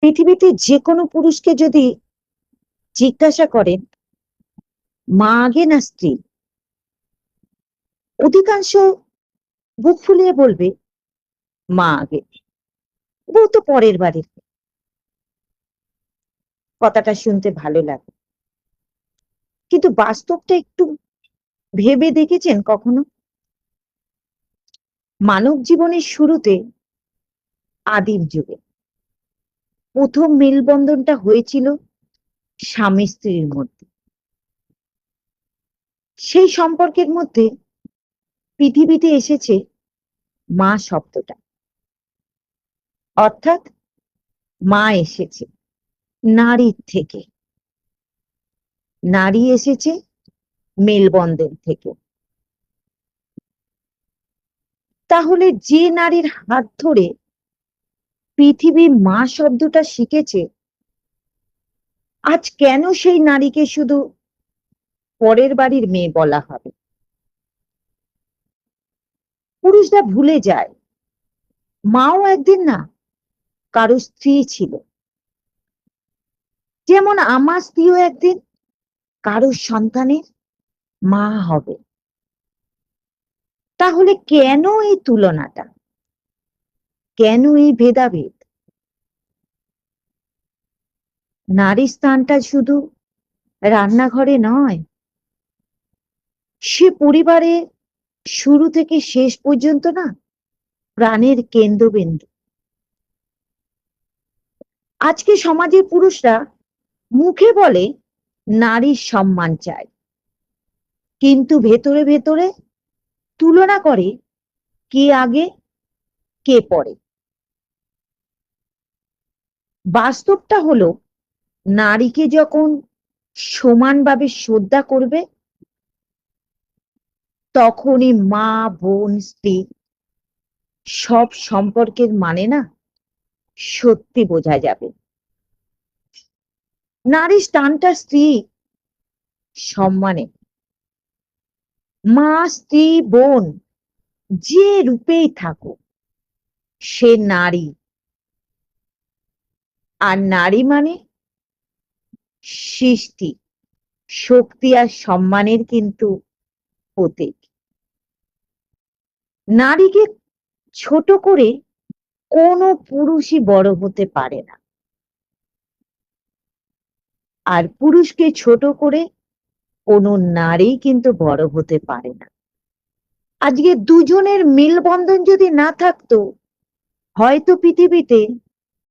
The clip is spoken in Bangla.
পৃথিবীতে যে কোনো পুরুষকে যদি জিজ্ঞাসা করেন মা আগে না স্ত্রী, অধিকাংশ বুক ফুলিয়ে বলবে মা আগে, বউ তো পরের বাড়ির। কথাটা শুনতে ভালো লাগে, কিন্তু বাস্তবটা একটু ভেবে দেখেছেন কখনো? মানব জীবনের শুরুতে, আদিম যুগে প্রথম মেলবন্ধনটা হয়েছিল স্বামী স্ত্রীর মধ্যে। সেই সম্পর্কের মধ্যে পৃথিবীতে এসেছে মা শব্দটা, অর্থাৎ মা এসেছে নারীর থেকে, নারী এসেছে মেলবন্ধন থেকে। তাহলে যে নারীর হাত ধরে পৃথিবী মা শব্দটা শিখেছে, আজ কেন সেই নারীকে শুধু পরের বাড়ির মেয়ে বলা হবে? পুরুষরা ভুলে যায় মাও একদিন না কারো স্ত্রী ছিল, যেমন আমার স্ত্রীও একদিন কারো সন্তানের মা হবে। তাহলে কেন এই তুলনাটা, কেন এই ভেদাভেদ? নারীর স্থানটা শুধু রান্নাঘরে নয়, সে পরিবারে শুরু থেকে শেষ পর্যন্ত না প্রাণের কেন্দ্রবিন্দু। আজকে সমাজের পুরুষরা মুখে বলে নারীর সম্মান চায়, কিন্তু ভেতরে ভেতরে তুলনা করে কে আগে কে পরে। বাস্তবটা হলো, নারীকে যখন সমানভাবে শ্রদ্ধা করবে, তখনই মা বোন স্ত্রী সব সম্পর্কের মানে না সত্যি বোঝা যাবে। নারীর স্থানটা স্ত্রী সম্মানে। মা স্ত্রী বোন যে রূপেই থাকুক, সে নারী। আর নারী মানে সৃষ্টি, শক্তি আর সম্মানের কিন্তু প্রতীক। নারীকে ছোট করে কোনো পুরুষই বড় হতে পারে না, আর পুরুষকে ছোট করে কোনো নারী কিন্তু বড় হতে পারে না। আজকে দুজনের মেলবন্ধন যদি না থাকতো, হয়তো পৃথিবীতে